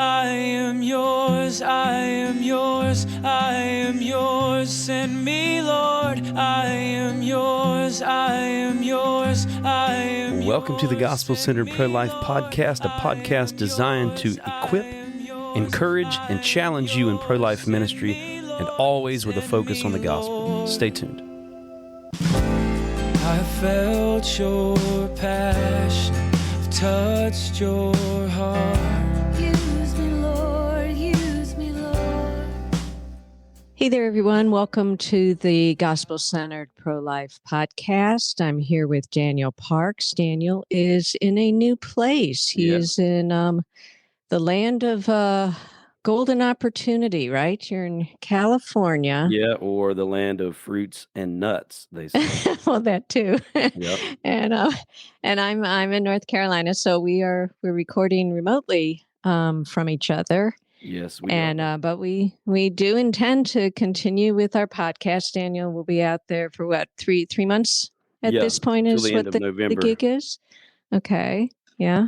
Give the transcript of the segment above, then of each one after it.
I am yours, I am yours, I am yours. Send me, Lord. I am yours, I am yours, I am yours. Welcome to the Gospel-Centered Pro-Life Podcast, a podcast designed to equip, encourage, and challenge you in pro-life ministry, and always with a focus on the gospel. Stay tuned. I felt your passion, I've touched your heart. Use me, Lord, use me, Lord. Hey there, everyone. Welcome to the Gospel-Centered Pro-Life Podcast. I'm here with Daniel Parks. Daniel is in a new place. He is in the land of golden opportunity, right? You're in California. Yeah, or the land of fruits and nuts, they say. Well, that too. Yep. And I'm in North Carolina, so we're recording remotely from each other. Yes, we And are. but we do intend to continue with our podcast. Daniel will be out there for what, three months at Yeah, this point till is the what end of the November. gig is. Okay, yeah,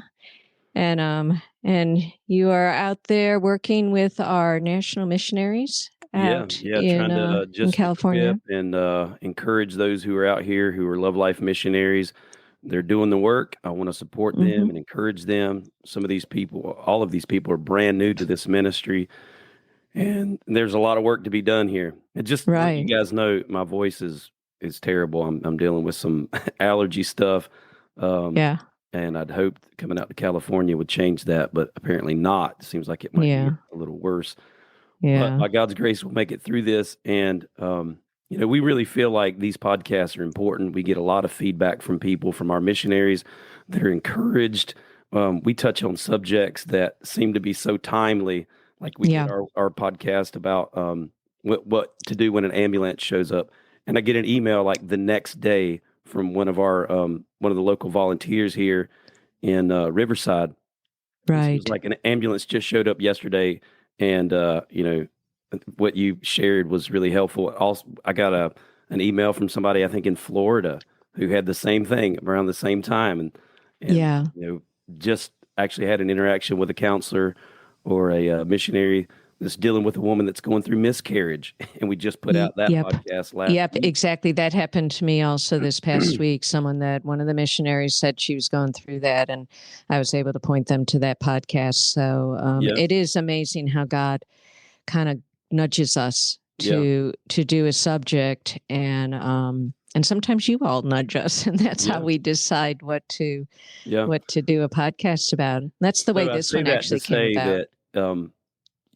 and you are out there working with our national missionaries out trying to in just California. equip and encourage those who are out here who are Love Life missionaries. They're doing the work. I want to support them and encourage them. Some of these people, all of these people are brand new to this ministry, and there's a lot of work to be done here. And just to let you guys know, my voice is terrible. I'm dealing with some allergy stuff. Yeah. And I'd hoped coming out to California would change that, but apparently not. It seems like it might be a little worse. Yeah. But by God's grace, we'll make it through this. And, we really feel like these podcasts are important. We get a lot of feedback from people, from our missionaries that are encouraged. We touch on subjects that seem to be so timely, like we did our podcast about what to do when an ambulance shows up. And I get an email like the next day from one of the local volunteers here in Riverside. Right. It was like an ambulance just showed up yesterday, and what you shared was really helpful. Also, I got an email from somebody I think in Florida who had the same thing around the same time, and just actually had an interaction with a counselor or a missionary that's dealing with a woman that's going through miscarriage. And we just put out that podcast last week. Exactly. That happened to me also this past week. One of the missionaries said she was going through that, and I was able to point them to that podcast. So it is amazing how God kind of nudges us to do a subject, and sometimes you all nudge us, and that's how we decide what to do a podcast about. That's the way this one actually came about. That,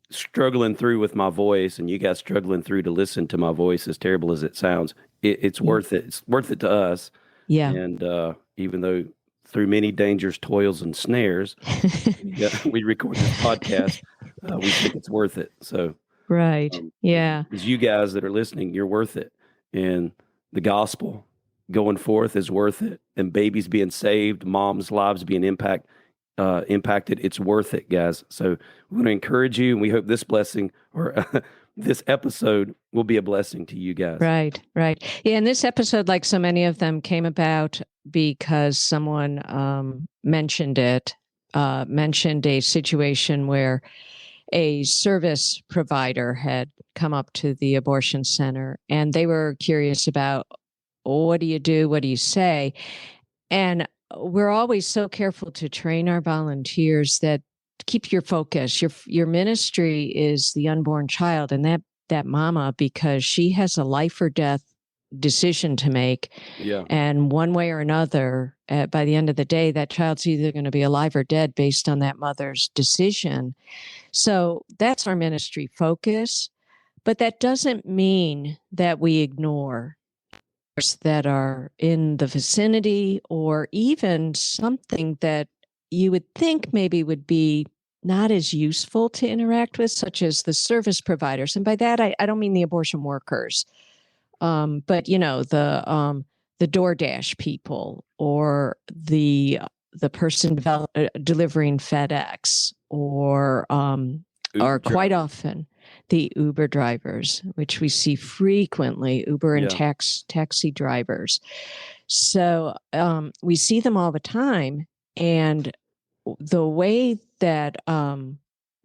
struggling through with my voice, and you guys struggling through to listen to my voice, as terrible as it sounds, it's worth it. It's worth it to us. Yeah. And even though through many dangers, toils, and snares, we record this podcast, we think it's worth it. So, as you guys that are listening, you're worth it. And the gospel going forth is worth it. And babies being saved, moms' lives being impacted, it's worth it, guys. So we want to encourage you, and we hope this blessing or this episode will be a blessing to you guys. Right. Yeah, and this episode, like so many of them, came about because someone mentioned a situation where a service provider had come up to the abortion center, and they were curious about, what do you do? What do you say? And we're always so careful to train our volunteers that keep your focus. Your ministry is the unborn child, and that mama, because she has a life or death decision to make. Yeah. And one way or another, by the end of the day, that child's either going to be alive or dead based on that mother's decision. So that's our ministry focus. But that doesn't mean that we ignore that are in the vicinity, or even something that you would think maybe would be not as useful to interact with, such as the service providers. And by that, I don't mean the abortion workers, but the DoorDash people, or the person delivering FedEx, or quite often the Uber drivers, which we see frequently, Uber and taxi drivers. So we see them all the time. And the way that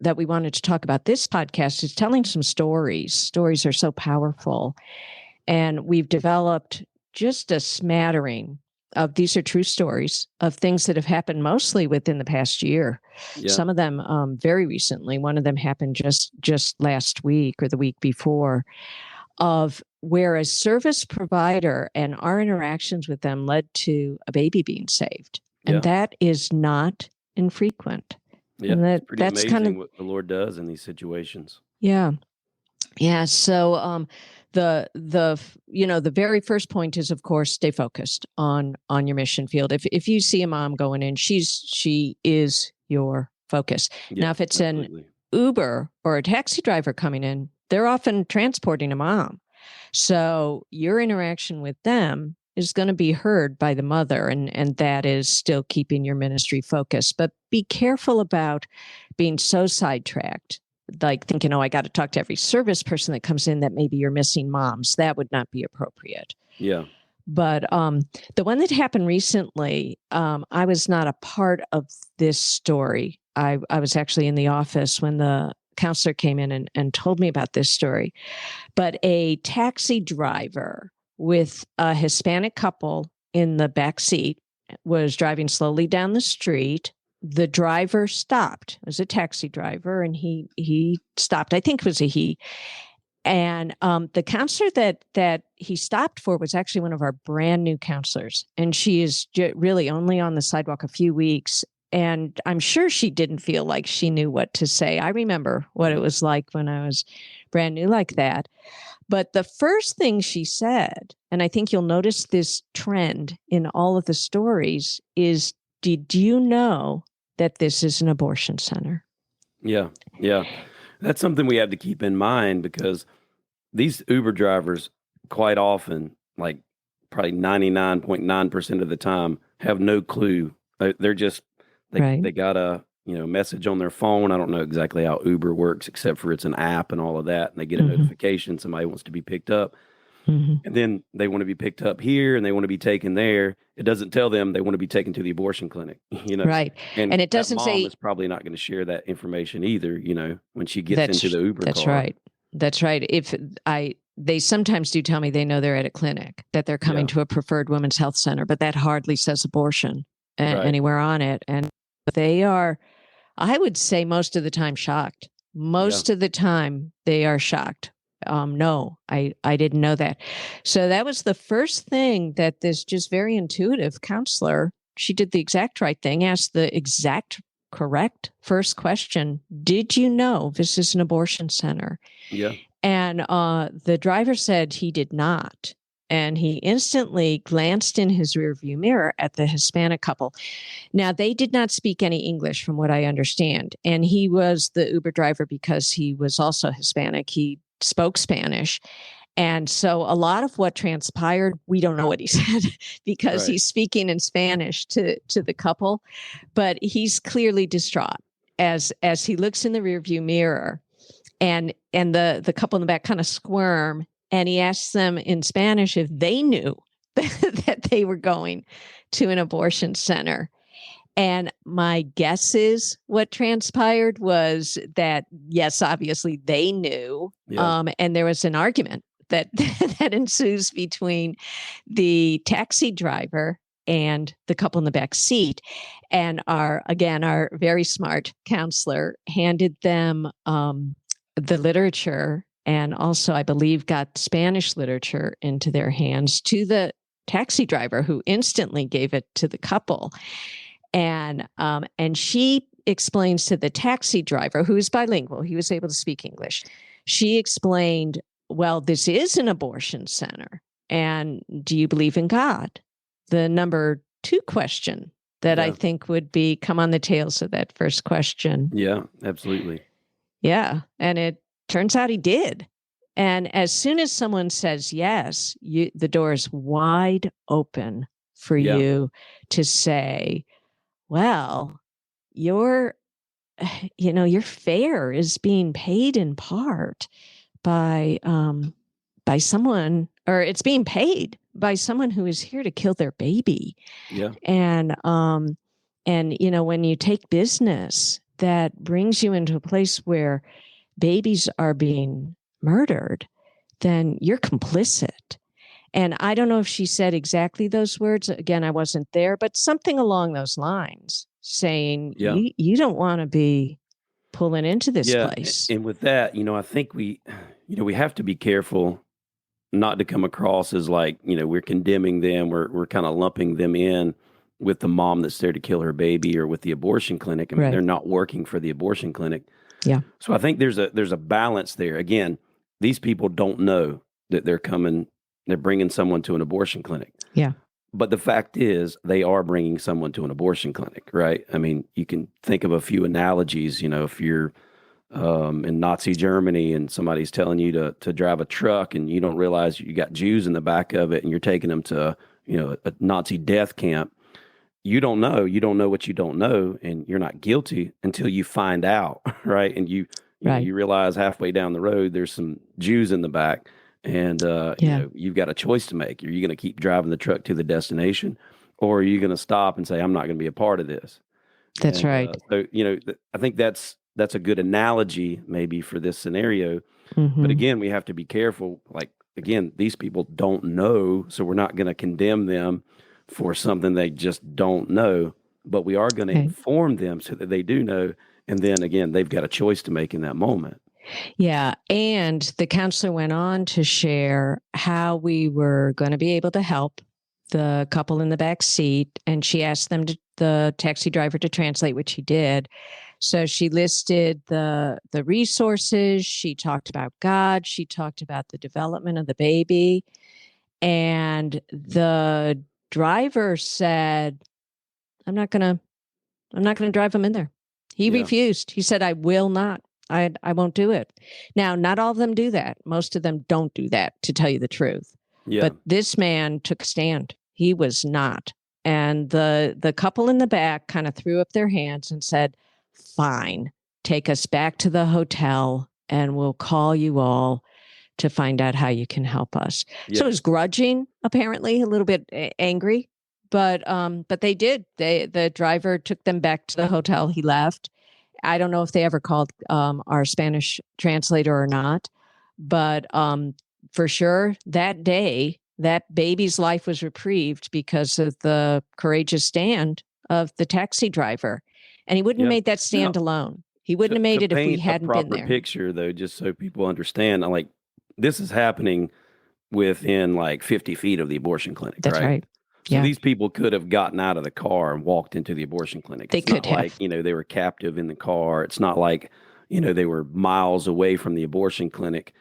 that we wanted to talk about this podcast is telling some stories. Stories are so powerful. And we've developed just a smattering of these are true stories of things that have happened mostly within the past year. Yeah. Some of them very recently. One of them happened just last week or the week before, of where a service provider and our interactions with them led to a baby being saved. And Yeah. that is not infrequent. Yeah. And It's pretty that's amazing kind of, what the Lord does in these situations. yeah. Yeah. So the very first point is, of course, stay focused on your mission field. If you see a mom going in, she is your focus. Yeah, Now, if it's absolutely. an Uber or a taxi driver coming in, they're often transporting a mom. So your interaction with them is going to be heard by the mother, and that is still keeping your ministry focused. But be careful about being so sidetracked, like thinking, oh, I got to talk to every service person that comes in, that maybe you're missing moms. That would not be appropriate. Yeah. But the one that happened recently, I was not a part of this story. I was actually in the office when the counselor came in and told me about this story. But a taxi driver with a Hispanic couple in the back seat was driving slowly down the street. The driver stopped. It was a taxi driver, and he stopped. I think it was a he. And the counselor that he stopped for was actually one of our brand new counselors, and she is really only on the sidewalk a few weeks. And I'm sure she didn't feel like she knew what to say. I remember what it was like when I was brand new like that. But the first thing she said, and I think you'll notice this trend in all of the stories, is, did you know that this is an abortion center? Yeah. Yeah. That's something we have to keep in mind, because these Uber drivers quite often, like probably 99.9% of the time, have no clue. They're just, Right. they got a message on their phone. I don't know exactly how Uber works, except for it's an app and all of that. And they get a notification somebody wants to be picked up. And then they want to be picked up here and they want to be taken there. It doesn't tell them they want to be taken to the abortion clinic, Right. And it doesn't that mom say is probably not going to share that information either, when she gets into the Uber that's car. right. That's right. They sometimes do tell me they know they're at a clinic, that they're coming to a preferred women's health center, but that hardly says abortion Right. anywhere on it. And they are, I would say, most of the time shocked. Most of the time they are shocked. No, I didn't know that. So that was the first thing that this just very intuitive counselor, she did the exact right thing, asked the exact correct first question. Did you know this is an abortion center? Yeah. And the driver said he did not. And he instantly glanced in his rearview mirror at the Hispanic couple. Now, they did not speak any English, from what I understand. And he was the Uber driver because he was also Hispanic. He spoke Spanish. And so a lot of what transpired, we don't know what he said, because Right. he's speaking in Spanish to the couple. But he's clearly distraught as he looks in the rearview mirror, and the couple in the back kind of squirm. And he asks them in Spanish if they knew that they were going to an abortion center. And my guess is what transpired was that, yes, obviously they knew. Yeah. And there was an argument that that ensues between the taxi driver and the couple in the back seat. And our very smart counselor handed them the literature, and also, I believe, got Spanish literature into their hands, to the taxi driver, who instantly gave it to the couple. And she explains to the taxi driver, who is bilingual, he was able to speak English. She explained, well, this is an abortion center. And do you believe in God? The number 2 question that I think would be come on the tails of that first question. Yeah, absolutely. Yeah. And it turns out he did. And as soon as someone says yes, the door is wide open for you to say, well, your fare is being paid in part by someone, or it's being paid by someone who is here to kill their baby. Yeah. And when you take business that brings you into a place where babies are being murdered, then you're complicit. And I don't know if she said exactly those words. Again, I wasn't there, but something along those lines, saying you don't want to be pulling into this place. And with that, I think we have to be careful not to come across as like, we're condemning them. We're kind of lumping them in with the mom that's there to kill her baby, or with the abortion clinic. I mean, they're not working for the abortion clinic. Yeah. So I think there's a balance there. Again, these people don't know that they're bringing someone to an abortion clinic. Yeah. But the fact is, they are bringing someone to an abortion clinic, right? I mean, you can think of a few analogies. If you're in Nazi Germany and somebody's telling you to drive a truck, and you don't realize you got Jews in the back of it, and you're taking them to a Nazi death camp. You don't know what you don't know, and you're not guilty until you find out, right? And you realize halfway down the road there's some Jews in the back. And you've got a choice to make. Are you going to keep driving the truck to the destination, or are you going to stop and say, I'm not going to be a part of this? That's right. So, I think that's a good analogy maybe for this scenario. Mm-hmm. But again, we have to be careful. Like, again, these people don't know, so we're not going to condemn them for something they just don't know. But we are going to inform them so that they do know. And then again, they've got a choice to make in that moment. Yeah. And the counselor went on to share how we were going to be able to help the couple in the back seat. And she asked the taxi driver to translate, which he did. So she listed the resources. She talked about God. She talked about the development of the baby. And the driver said, I'm not going to drive him in there. He refused. He said, I will not. I won't do it. Now, not all of them do that. Most of them don't do that, to tell you the truth. Yeah. But this man took a stand. He was not. And the couple in the back kind of threw up their hands and said, fine, take us back to the hotel and we'll call you all to find out how you can help us. Yeah. So it was grudging, apparently, a little bit angry, but they did. The driver took them back to the hotel. He left. I don't know if they ever called our Spanish translator or not, but for sure that day, that baby's life was reprieved because of the courageous stand of the taxi driver. And he wouldn't have made that stand alone. He wouldn't have made it if we hadn't been there. Picture, though, just so people understand, like, this is happening within like 50 feet of the abortion clinic. That's right. So these people could have gotten out of the car and walked into the abortion clinic. They could have. Like, they were captive in the car. It's not like, they were miles away from the abortion clinic.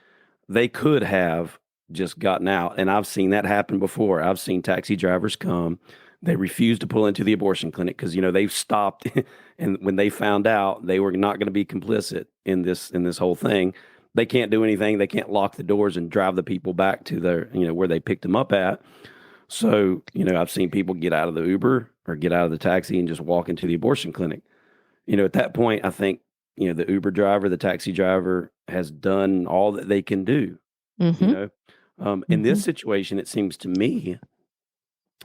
They could have just gotten out. And I've seen that happen before. I've seen taxi drivers come. They refused to pull into the abortion clinic because, they've stopped. And when they found out they were not going to be complicit in this whole thing, they can't do anything. They can't lock the doors and drive the people back to their, where they picked them up at. So, I've seen people get out of the Uber or get out of the taxi and just walk into the abortion clinic. At that point, I think, the Uber driver, the taxi driver has done all that they can do. Mm-hmm. In this situation, it seems to me,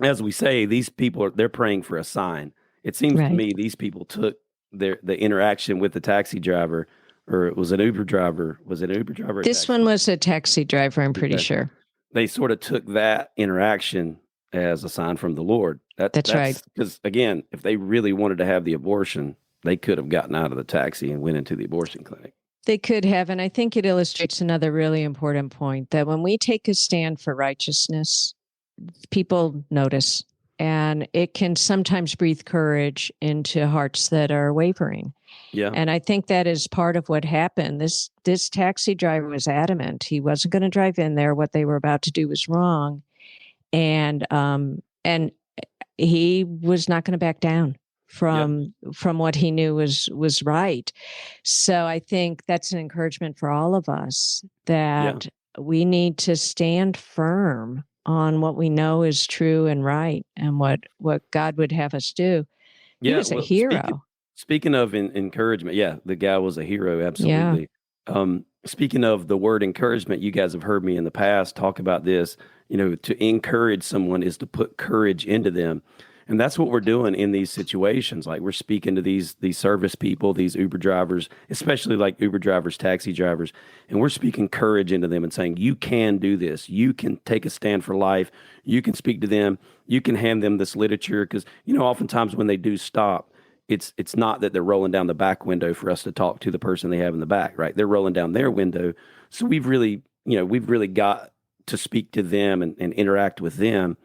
as we say, these people they're praying for a sign. It seems to me these people took the interaction with the taxi driver, or it was an Uber driver. Was it an Uber driver? This one was a taxi driver, I'm pretty sure. They sort of took that interaction as a sign from the Lord. That's right. Because again, if they really wanted to have the abortion, they could have gotten out of the taxi and went into the abortion clinic. They could have. And I think it illustrates another really important point, that when we take a stand for righteousness, people notice, and it can sometimes breathe courage into hearts that are wavering. Yeah. And I think that is part of what happened. This taxi driver was adamant. He wasn't going to drive in there. What they were about to do was wrong. And he was not going to back down from what he knew was right. So I think that's an encouragement for all of us, that we need to stand firm on what we know is true and right, and what God would have us do. He was a hero. Speaking of encouragement, the guy was a hero, absolutely. Yeah. Speaking of the word encouragement, you guys have heard me in the past talk about this. To encourage someone is to put courage into them. And that's what we're doing in these situations. Like we're speaking to these service people, these Uber drivers, especially like Uber drivers, taxi drivers, and we're speaking courage into them and saying, you can do this. You can take a stand for life. You can speak to them. You can hand them this literature. Because, oftentimes when they do stop, it's not that they're rolling down the back window for us to talk to the person they have in the back, right? They're rolling down their window. So we've really got to speak to them and interact with them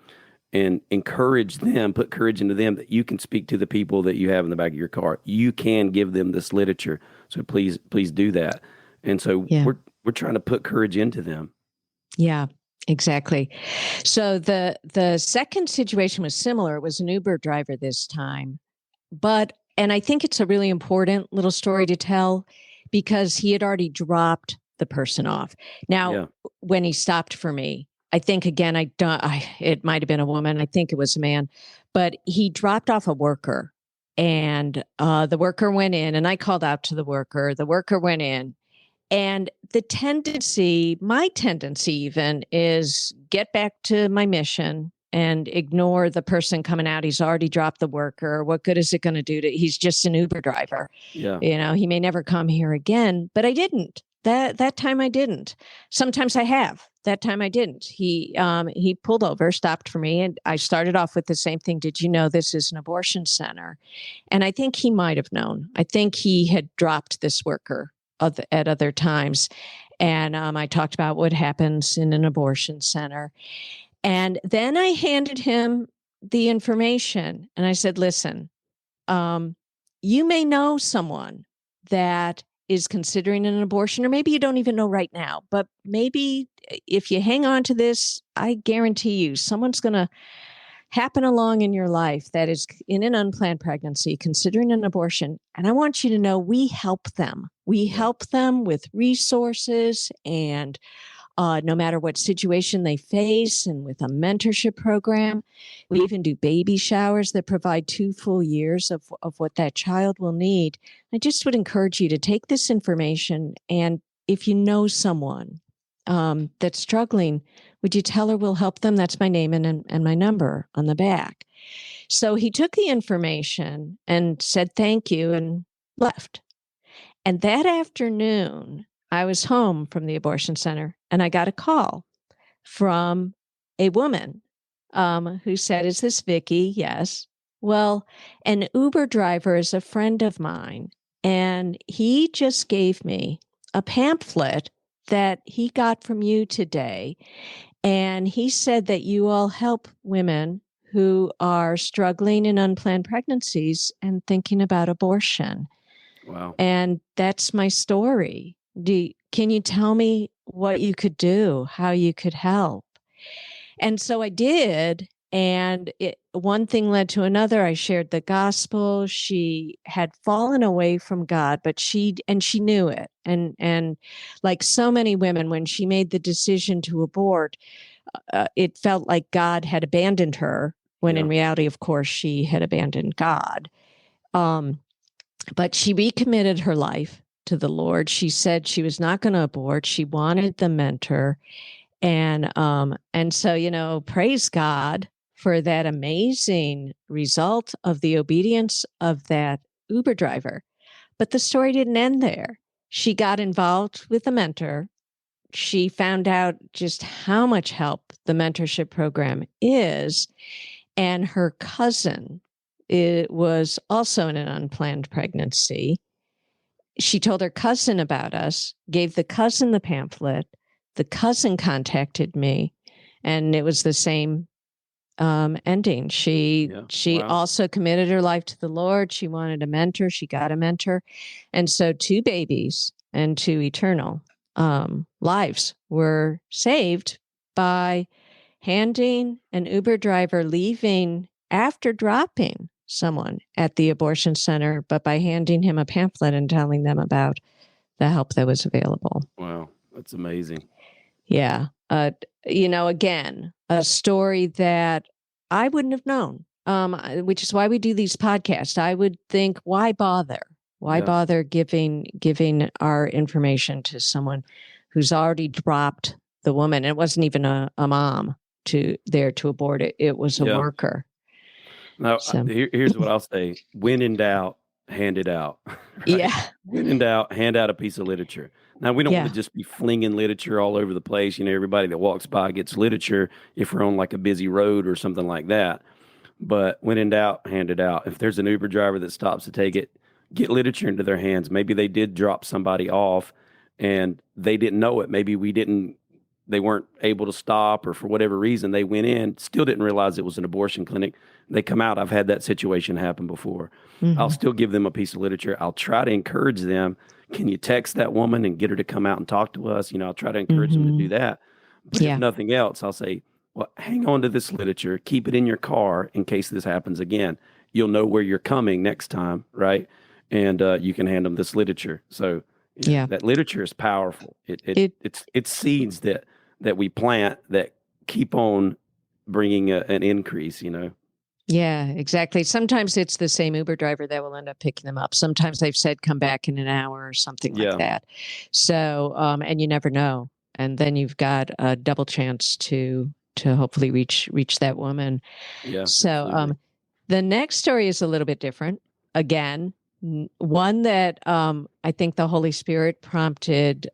and encourage them, put courage into them that you can speak to the people that you have in the back of your car. You can give them this literature. So please do that. And so we're trying to put courage into them. Yeah, exactly. So the second situation was similar. It was an Uber driver this time. And I think it's a really important little story to tell because he had already dropped the person off. Now, when he stopped for me, I think again, it might have been a woman. I think it was a man, but he dropped off a worker and the worker went in and I called out to the worker. The worker went in and my tendency even is get back to my mission and ignore the person coming out. He's already dropped the worker. What good is it going to do he's just an Uber driver. Yeah. He may never come here again, but I didn't. That time I didn't. Sometimes I have. That time I didn't. He pulled over, stopped for me, and I started off with the same thing. Did you know this is an abortion center? And I think he might have known. I think he had dropped this worker at other times. And I talked about what happens in an abortion center. And then I handed him the information and I said, listen, you may know someone that is considering an abortion, or maybe you don't even know right now, but maybe if you hang on to this, I guarantee you someone's going to happen along in your life that is in an unplanned pregnancy, considering an abortion. And I want you to know we help them. We help them with resources and no matter what situation they face, and with a mentorship program. We even do baby showers that provide 2 full years of what that child will need. I just would encourage you to take this information, and if you know someone that's struggling, would you tell her we'll help them? That's my name and my number on the back. So he took the information and said thank you and left. And that afternoon, I was home from the abortion center and I got a call from a woman who said, is this Vicki? Yes. Well, an Uber driver is a friend of mine and he just gave me a pamphlet that he got from you today. And he said that you all help women who are struggling in unplanned pregnancies and thinking about abortion. Wow. And that's my story. Can you tell me what you could do, how you could help? And so I did. And one thing led to another. I shared the gospel. She had fallen away from God, but she knew it. And like so many women, when she made the decision to abort, it felt like God had abandoned her, when in reality, of course, she had abandoned God. But she recommitted her life to the Lord. She said she was not going to abort. She wanted the mentor. And so, praise God for that amazing result of the obedience of that Uber driver. But the story didn't end there. She got involved with a mentor. She found out just how much help the mentorship program is. And her cousin was also in an unplanned pregnancy. She told her cousin about us, gave the cousin the pamphlet. The cousin contacted me, and it was the same ending. She also committed her life to the Lord. She wanted a mentor. She got a mentor. And so 2 babies and 2 eternal lives were saved by handing an Uber driver leaving after dropping someone at the abortion center, but by handing him a pamphlet and telling them about the help that was available. Wow, that's amazing. Yeah. Again, a story that I wouldn't have known, which is why we do these podcasts. I would think, why bother? Why bother giving our information to someone who's already dropped the woman? It wasn't even a mom to abort it. It was a worker. Now, So, here's what I'll say: when in doubt, hand it out. Right? yeah, When in doubt, hand out a piece of literature. Now, we don't want yeah, to just be flinging literature all over the place. Everybody that walks by gets literature if we're on like a busy road or something like that. But when in doubt, hand it out. If there's an Uber driver that stops to take it, get literature into their hands. Maybe they did drop somebody off and they didn't know it. Maybe they weren't able to stop, or for whatever reason, they went in, still didn't realize it was an abortion clinic. They come out. I've had that situation happen before. I'll hmm still give them a piece of literature. I'll try to encourage them. Can you text that woman and get her to come out and talk to us? I'll try to encourage them to do hmm that. But if yeah, nothing else, I'll say, well, hang on to this literature, keep it in your car in case this happens again. You'll know where you're coming next time, right? And you can hand them this literature. So yeah. that literature is powerful. It It's seeds that we plant that keep on bringing an increase. Yeah, exactly. Sometimes it's the same Uber driver that will end up picking them up. Sometimes they've said come back in an hour or something like Yeah, that. So, and you never know. And then you've got a double chance to hopefully reach that woman. yeah, So, absolutely. the next story is a little bit different. Again, one that I think the Holy Spirit prompted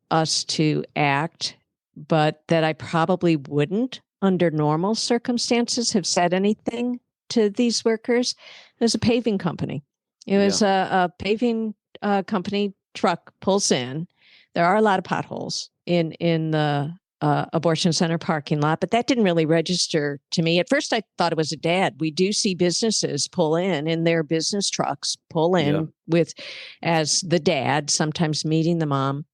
us to act, but that I probably wouldn't under normal circumstances have said anything to these workers. It was a paving company. It Yeah, was a paving company truck pulls in. There are a lot of potholes in the abortion center parking lot, but that didn't really register to me. At first, I thought it was a dad. We do see businesses pull in their business trucks, pull yeah, in with as the dad, sometimes meeting the mom.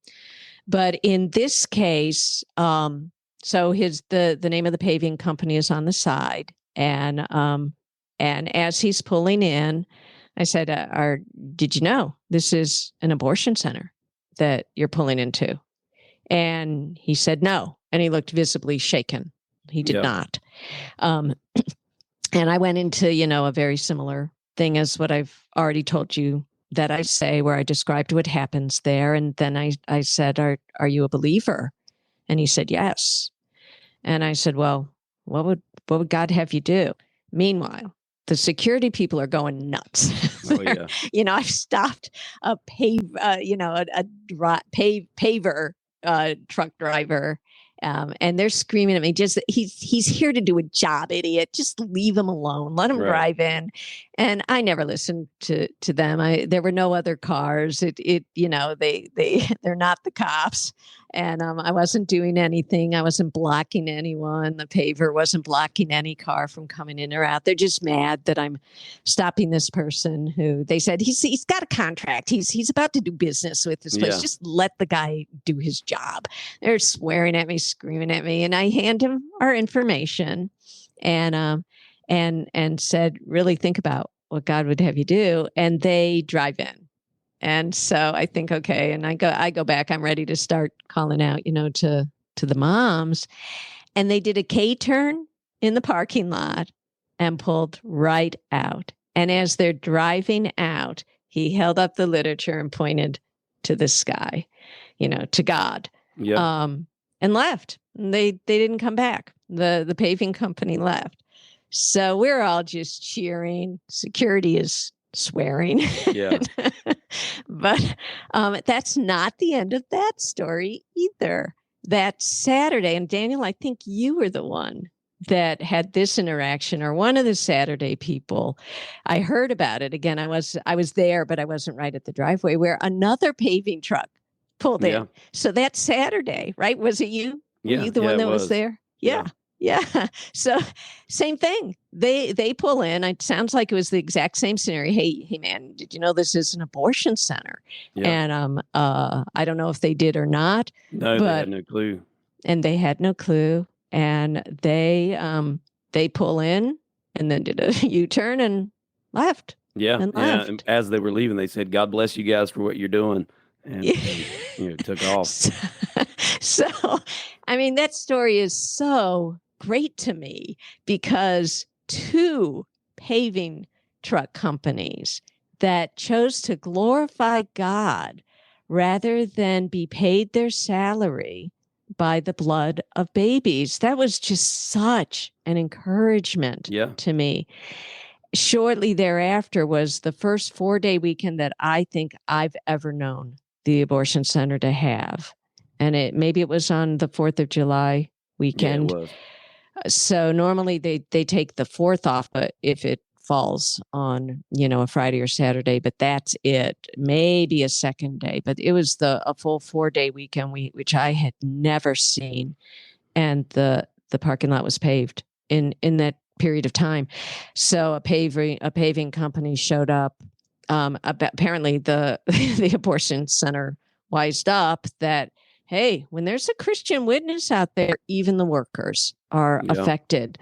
But in this case, so the name of the paving company is on the side, and as he's pulling in, I said, "Did you know this is an abortion center that you're pulling into?" And he said, "No," and he looked visibly shaken. He did yeah, not. Um, and I went into a very similar thing as what I've already told you that I say, where I described what happens there. And then I said, are you a believer? And he said, yes. And I said, well, what would God have you do? Meanwhile, the security people are going nuts. oh yeah, I've stopped a paver truck driver. And they're screaming at me, just he's here to do a job, idiot. Just leave him alone. Let him right, drive in. And I never listened to them. There were no other cars. They're not the cops. And I wasn't doing anything. I wasn't blocking anyone. The paver wasn't blocking any car from coming in or out. They're just mad that I'm stopping this person who they said he's got a contract. He's about to do business with this place. yeah, Just let the guy do his job. They're swearing at me, screaming at me, and I hand him our information, and said, really think about what God would have you do. And they drive in. And so I think, okay. And I go back, I'm ready to start calling out, to the moms. And they did a K turn in the parking lot and pulled right out. And as they're driving out, he held up the literature and pointed to the sky, to God, yeah, and left. And they didn't come back. The paving company left. So we're all just cheering. Security is swearing. yeah, But that's not the end of that story either. That Saturday, and Daniel, I think you were the one that had this interaction, or one of the Saturday people. I heard about it. Again, I was there, but I wasn't right at the driveway, where another paving truck pulled yeah, in. So that Saturday, right? Was it you? Were yeah, you the yeah. one It that was was. there? Yeah, Yeah. Yeah. So same thing. They pull in. It sounds like it was the exact same scenario. Hey man, did you know this is an abortion center? yeah. And I don't know if they did or not, No, they had but no clue. and they had no clue. And they pull in and then did a U-turn and left. Yeah, And yeah. And left. as they were leaving, they said, "God bless you guys for what you're doing," and took off. So, so, I mean, that story is so great to me because two paving truck companies that chose to glorify God rather than be paid their salary by the blood of babies. That was just such an encouragement Yeah, to me. shortly thereafter was the first 4-day weekend that I think I've ever known the abortion center to have. And maybe it was on the 4th of July weekend. Yeah, it was. So normally they take the 4th off, but if it falls on, a Friday or Saturday, but that's it. Maybe a second day, but it was a full 4-day weekend, which I had never seen. And the parking lot was paved in that period of time. So a paving company showed up. Apparently the abortion center wised up that, hey, when there's a Christian witness out there, even the workers are affected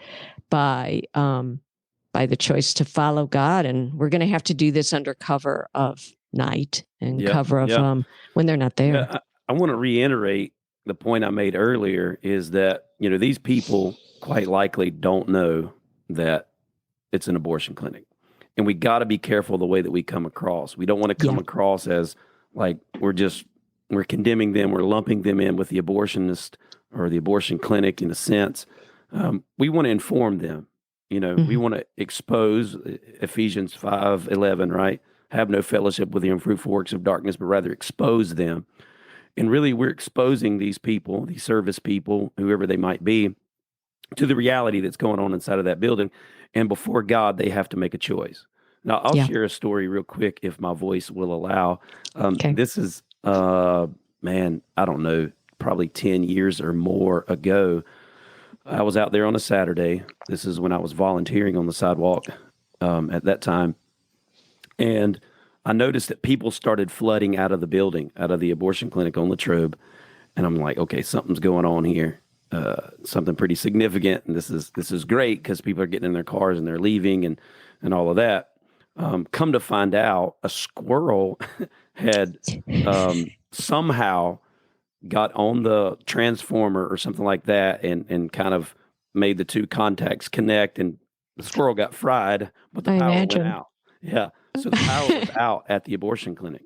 by the choice to follow God. And we're going to have to do this under cover of night and cover of when they're not there. Yeah, I want to reiterate the point I made earlier is that, these people quite likely don't know that it's an abortion clinic. And we got to be careful the way that we come across. We don't want to come across as like we're condemning them, we're lumping them in with the abortionist or the abortion clinic in a sense. We want to inform them. We want to expose Ephesians 5:11, right? Have no fellowship with the unfruitful works of darkness, but rather expose them. And really, we're exposing these people, these service people, whoever they might be, to the reality that's going on inside of that building. And before God, they have to make a choice. Now, I'll share a story real quick if my voice will allow. This is, I don't know, probably 10 years or more ago. I was out there on a Saturday. This is when I was volunteering on the sidewalk at that time. And I noticed that people started flooding out of the building, out of the abortion clinic on Latrobe. And I'm like, okay, something's going on here. Something pretty significant. And this is great because people are getting in their cars and they're leaving and all of that. Come to find out, a squirrel had somehow got on the transformer or something like that and kind of made the two contacts connect, and the squirrel got fried, but the power went out. Yeah. So the power was out at the abortion clinic.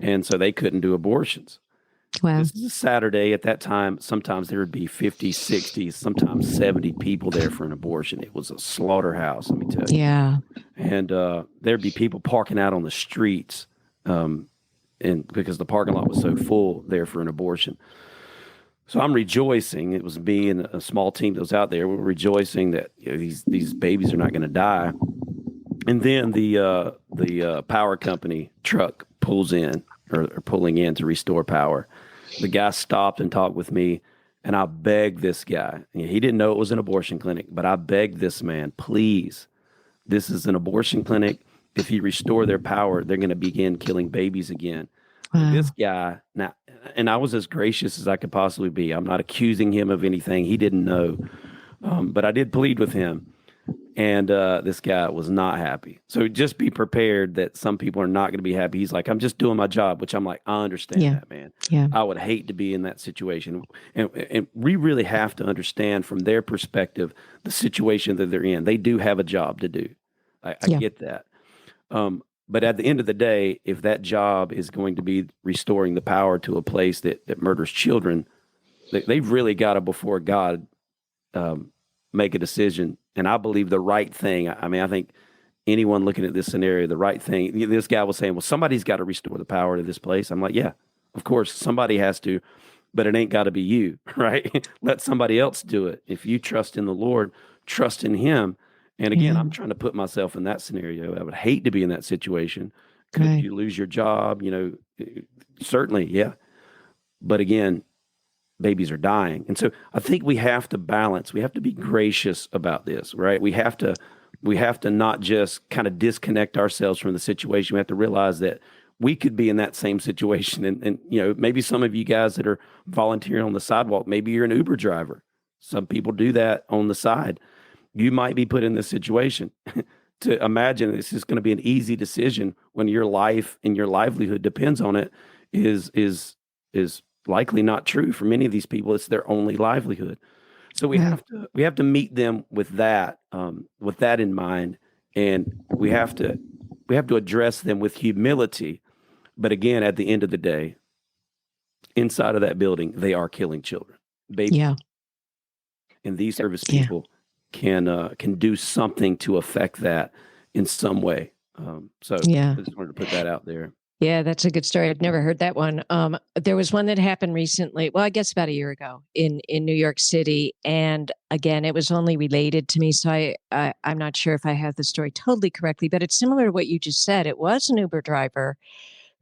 And so they couldn't do abortions. Wow. This is a Saturday. At that time, sometimes there would be 50, 60, sometimes 70 people there for an abortion. It was a slaughterhouse, let me tell you. Yeah. And there'd be people parking out on the streets and because the parking lot was so full there for an abortion. So I'm rejoicing. It was me and a small team that was out there. We were rejoicing that these babies are not going to die. And then the power company truck pulls in or pulling in to restore power. The guy stopped and talked with me, and I begged this guy. He didn't know it was an abortion clinic, but I begged this man, please, this is an abortion clinic. If you restore their power, they're going to begin killing babies again. Wow. This guy, now, and I was as gracious as I could possibly be. I'm not accusing him of anything. He didn't know, but I did plead with him. And this guy was not happy. So just be prepared that some people are not going to be happy. He's like, I'm just doing my job, which I'm like, I understand that, man. Yeah. I would hate to be in that situation. And we really have to understand from their perspective the situation that they're in. They do have a job to do. I get that. But at the end of the day, if that job is going to be restoring the power to a place that murders children, they've really got to, before God, make a decision. And I believe the right thing. I mean, I think anyone looking at this scenario, the right thing, this guy was saying, well, somebody's got to restore the power to this place. I'm like, yeah, of course, somebody has to, but it ain't got to be you, right? Let somebody else do it. If you trust in the Lord, trust in him. And again, I'm trying to put myself in that scenario. I would hate to be in that situation. Could you lose your job? Certainly, yeah. But again, babies are dying. And so I think we have to balance. We have to be gracious about this, right? We have to not just kind of disconnect ourselves from the situation. We have to realize that we could be in that same situation. And maybe some of you guys that are volunteering on the sidewalk, maybe you're an Uber driver. Some people do that on the side. You might be put in this situation. To imagine this is going to be an easy decision when your life and your livelihood depends on it is likely not true. For many of these people, it's their only livelihood. So we have to meet them with that in mind, and we have to address them with humility. But again, at the end of the day, inside of that building, they are killing children, babies. Yeah. And these service people can do something to affect that. in some way. So Yeah. I just wanted to put that out there. Yeah, that's a good story. I've never heard that one. There was one that happened recently. Well, I guess about a year ago in New York City, and again, it was only related to me, so I'm not sure if I have the story totally correctly, but it's similar to what you just said. It was an Uber driver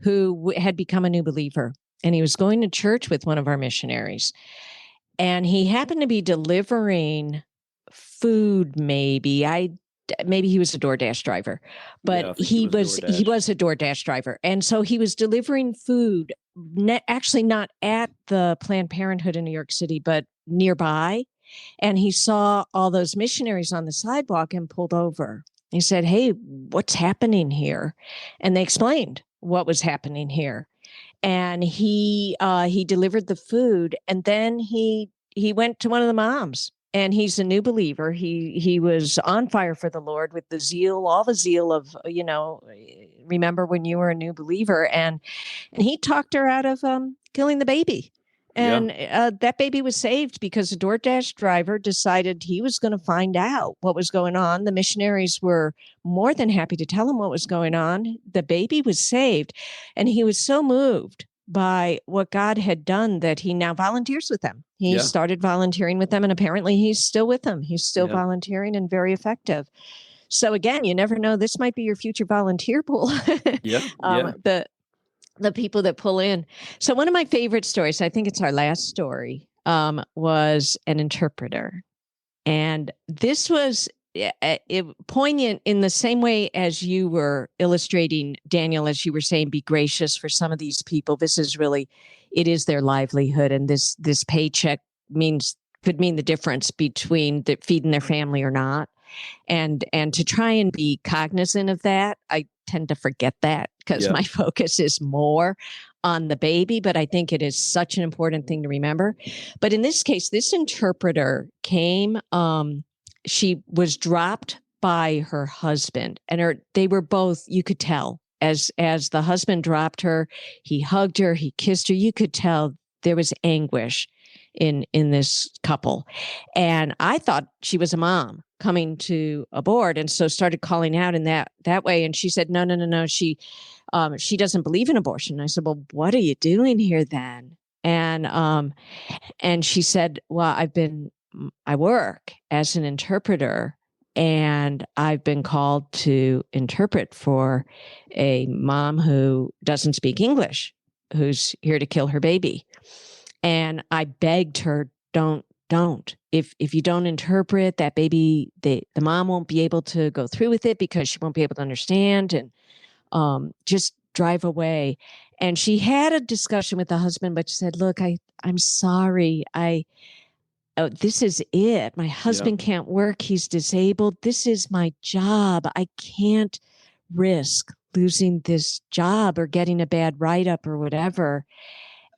who had become a new believer, and he was going to church with one of our missionaries, and he happened to be delivering food. Maybe he was a DoorDash driver, but Yeah, I think he it was DoorDash. a DoorDash driver, and so he was delivering food. Actually, not at the Planned Parenthood in New York City, but nearby. And he saw all those missionaries on the sidewalk and pulled over. He said, "Hey, what's happening here?" And they explained what was happening here. And he delivered the food, and then he went to one of the moms, and he's a new believer. He was on fire for the Lord with the zeal, all the zeal of, remember when you were a new believer, and he talked her out of killing the baby. And that baby was saved because the DoorDash driver decided he was going to find out what was going on. The missionaries were more than happy to tell him what was going on. The baby was saved, and he was so moved by what God had done that he now volunteers with them. He started volunteering with them, and apparently he's still with them. He's still volunteering and very effective. So again, you never know. This might be your future volunteer pool. The people that pull in. So one of my favorite stories, I think it's our last story, was an interpreter. And this was poignant in the same way as you were illustrating, Daniel, as you were saying, be gracious for some of these people. This is really, it is their livelihood. And this paycheck could mean the difference between feeding their family or not. And to try and be cognizant of that, I tend to forget that because my focus is more on the baby, but I think it is such an important thing to remember. But in this case, this interpreter came, she was dropped by her husband, and they were both, you could tell, as the husband dropped her, he hugged her, he kissed her, you could tell there was anguish in this couple. And I thought she was a mom coming to aboard, and so started calling out in that way. And she said, no, she doesn't believe in abortion. I said, well, what are you doing here then? And she said, well, I work as an interpreter, and I've been called to interpret for a mom who doesn't speak English, who's here to kill her baby. And I begged her, don't. If you don't interpret, that baby, the mom won't be able to go through with it because she won't be able to understand, and just drive away. And she had a discussion with the husband, but she said, look, I'm sorry. This is it. My husband can't work. He's disabled. This is my job. I can't risk losing this job or getting a bad write-up or whatever.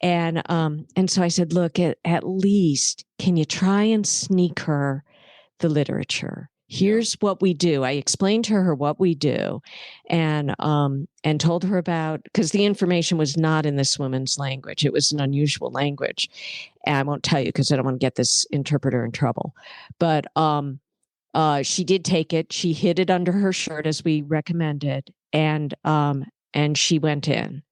And so I said, look, at least can you try and sneak her the literature? Here's what we do. I explained to her what we do, and told her about, because the information was not in this woman's language. It was an unusual language. And I won't tell you because I don't want to get this interpreter in trouble. But she did take it. She hid it under her shirt as we recommended, and she went in.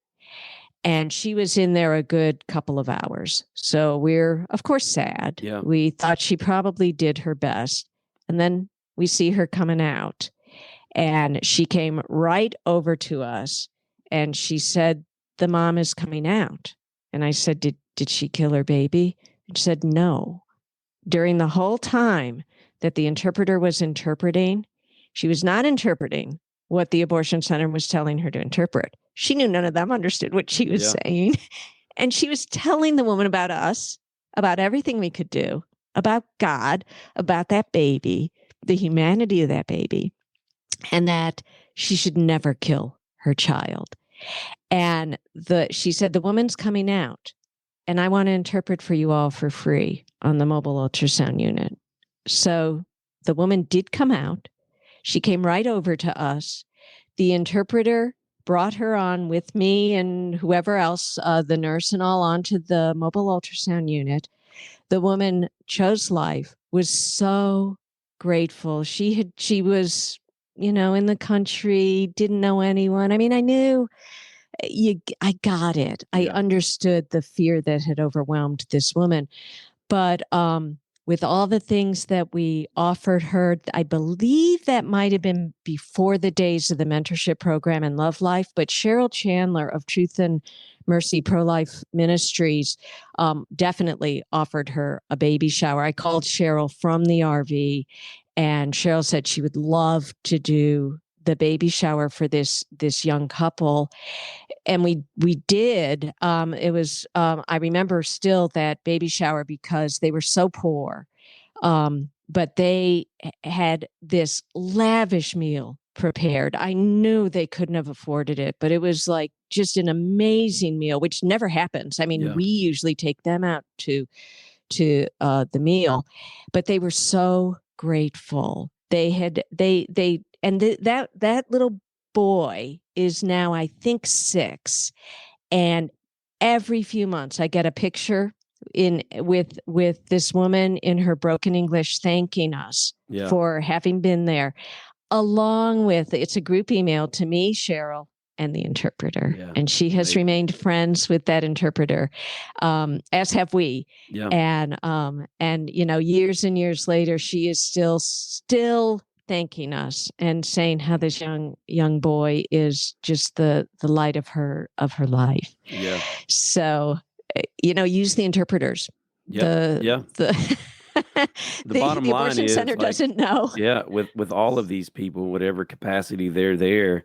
And she was in there a good couple of hours. So we're, of course, sad. Yeah. We thought she probably did her best. And then we see her coming out. And she came right over to us. And she said, the mom is coming out. And I said, did she kill her baby? And she said, no. During the whole time that the interpreter was interpreting, she was not interpreting what the abortion center was telling her to interpret. She knew none of them understood what she was saying. And she was telling the woman about us, about everything we could do, about God, about that baby, the humanity of that baby, and that she should never kill her child. And she said, the woman's coming out, and I want to interpret for you all for free on the mobile ultrasound unit. So the woman did come out. She came right over to us. The interpreter brought her on with me and whoever else, the nurse and all, onto the mobile ultrasound unit. The woman chose life, was so grateful. She was in the country, didn't know anyone. I mean, I knew I got it. I understood the fear that had overwhelmed this woman. But with all the things that we offered her, I believe that might have been before the days of the mentorship program and Love Life. But Cheryl Chandler of Truth and Mercy Pro-Life Ministries definitely offered her a baby shower. I called Cheryl from the RV, and Cheryl said she would love to do the baby shower for this young couple. And we did. It was I remember still that baby shower because they were so poor. But they had this lavish meal prepared. I knew they couldn't have afforded it, but it was like just an amazing meal, which never happens. I mean, we usually take them out to the meal, but they were so grateful. That little boy is now, I think, 6, and every few months I get a picture with this woman in her broken English thanking us for having been there, along with, it's a group email to me, Cheryl, and the interpreter. And she has remained friends with that interpreter, as have we. And years and years later, she is still thanking us and saying how this young boy is just the light of her life. So, use the interpreters. The bottom line abortion is, center doesn't know. With all of these people, whatever capacity they're there,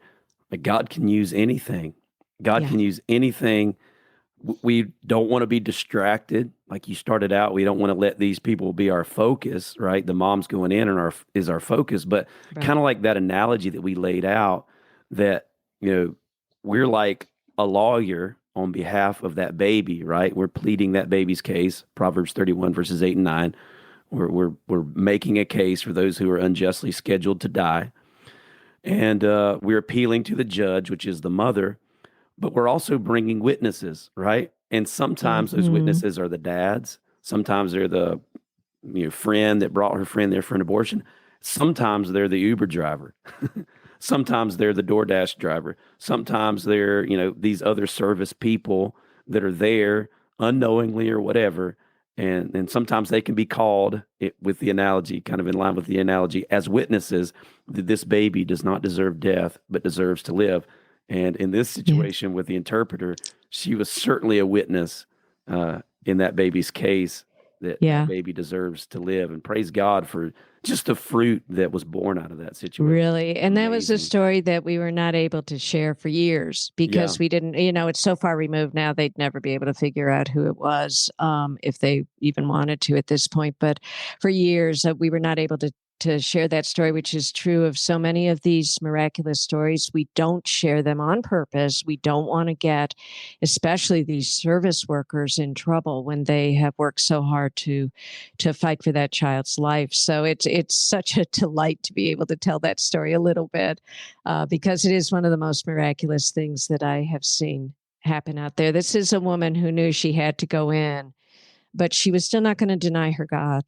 God can use anything. God can use anything. We don't want to be distracted. Like you started out, we don't want to let these people be our focus, right? The mom's going in and is our focus. But kind of like that analogy that we laid out, that, we're like a lawyer on behalf of that baby, right? We're pleading that baby's case, Proverbs 31, verses 8 and 9. We're making a case for those who are unjustly scheduled to die. And we're appealing to the judge, which is the mother, but we're also bringing witnesses, right? And sometimes those witnesses are the dads. Sometimes they're the friend that brought her friend there for an abortion. Sometimes they're the Uber driver. Sometimes they're the DoorDash driver. Sometimes they're, these other service people that are there unknowingly or whatever. And sometimes they can be called, with the analogy, kind of in line with the analogy, as witnesses that this baby does not deserve death, but deserves to live. And in this situation with the interpreter, she was certainly a witness in that baby's case that that baby deserves to live. And praise God for just the fruit that was born out of that situation. Really. And that was a story that we were not able to share for years because we didn't, it's so far removed now, they'd never be able to figure out who it was if they even wanted to at this point. But for years, we were not able to share that story, which is true of so many of these miraculous stories. We don't share them on purpose. We don't want to get, especially these service workers, in trouble when they have worked so hard to fight for that child's life. So it's such a delight to be able to tell that story a little bit because it is one of the most miraculous things that I have seen happen out there. This is a woman who knew she had to go in, but she was still not going to deny her God.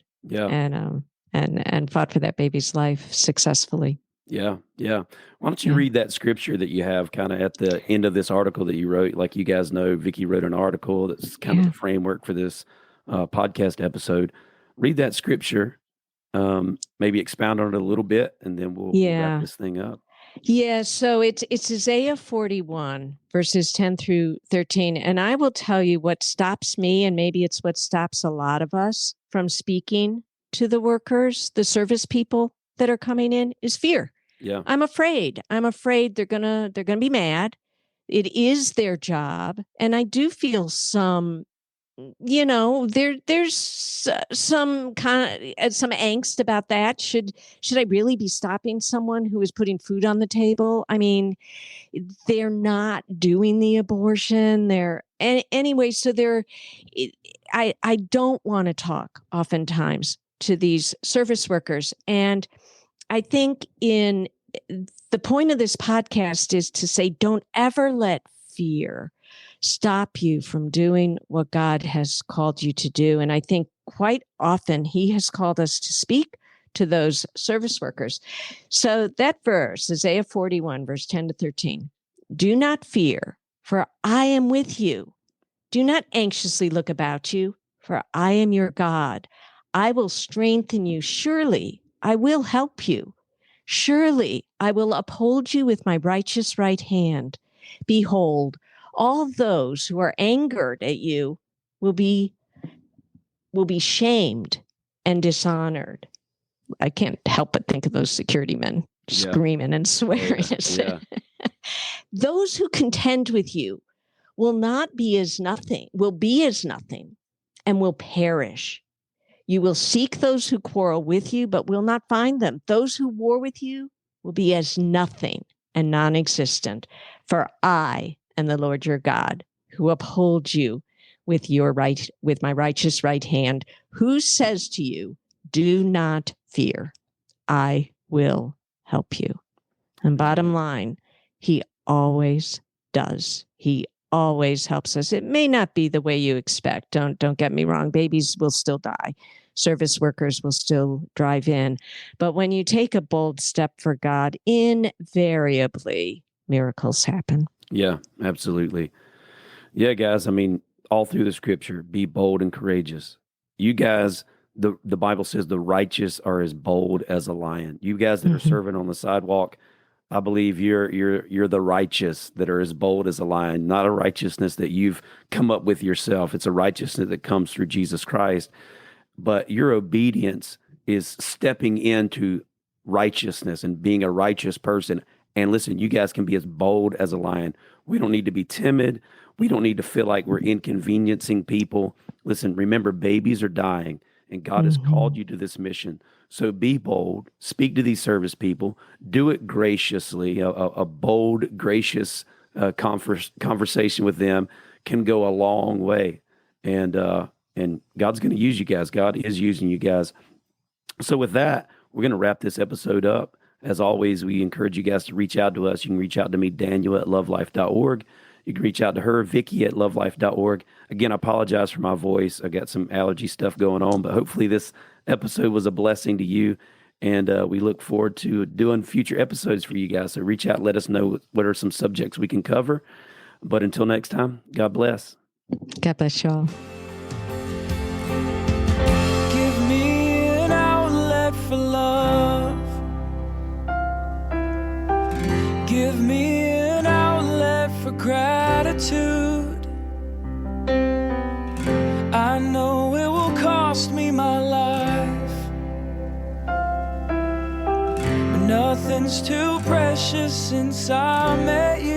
And fought for that baby's life successfully. Yeah. Why don't you read that scripture that you have kind of at the end of this article that you wrote? Like you guys know, Vicki wrote an article that's kind of the framework for this podcast episode. Read that scripture, maybe expound on it a little bit, and then we'll wrap this thing up. Yeah, so it's Isaiah 41, verses 10 through 13. And I will tell you what stops me, and maybe it's what stops a lot of us from speaking to the workers, the service people that are coming in, is fear. I'm afraid they're gonna be mad. It is their job. And I do feel some, there's some kind of some angst about that. Should I really be stopping someone who is putting food on the table? I mean, they're not doing the abortion. Anyway, so I don't want to talk oftentimes to these service workers. And I think the point of this podcast is to say, don't ever let fear stop you from doing what God has called you to do. And I think quite often he has called us to speak to those service workers. So that verse, Isaiah 41, verse 10 to 13, do not fear, for I am with you. Do not anxiously look about you, for I am your God. I will strengthen you. Surely I will help you. Surely I will uphold you with my righteous right hand. Behold, all those who are angered at you will be shamed and dishonored. I can't help but think of those security men screaming and swearing. Those who contend with you will be as nothing, and will perish. You will seek those who quarrel with you, but will not find them. Those who war with you will be as nothing and non-existent. For I am the Lord your God, who upholds you with my righteous right hand, who says to you, do not fear. I will help you. And bottom line, he always does. He always helps us. It may not be the way you expect. Don't get me wrong. Babies will still die. Service workers will still drive in. But when you take a bold step for God, invariably miracles happen. Yeah, absolutely. Yeah, guys, I mean, all through the scripture, be bold and courageous. You guys, the Bible says the righteous are as bold as a lion. You guys that are serving on the sidewalk, I believe you're the righteous that are as bold as a lion, not a righteousness that you've come up with yourself. It's a righteousness that comes through Jesus Christ. But your obedience is stepping into righteousness and being a righteous person. And listen, you guys can be as bold as a lion. We don't need to be timid. We don't need to feel like we're inconveniencing people. Listen, remember, babies are dying, and God has called you to this mission. So be bold, speak to these service people, do it graciously. A bold, gracious conversation with them can go a long way. And God's going to use you guys. God is using you guys. So with that, we're going to wrap this episode up. As always, we encourage you guys to reach out to us. You can reach out to me, Daniel, at lovelife.org. You can reach out to her, Vicky, at lovelife.org. Again, I apologize for my voice. I got some allergy stuff going on, but hopefully this episode was a blessing to you. And we look forward to doing future episodes for you guys. So reach out, let us know what are some subjects we can cover. But until next time, God bless. God bless y'all. Give me an outlet for love. Give me an outlet for gratitude. I know it will cost me my life, but nothing's too precious since I met you.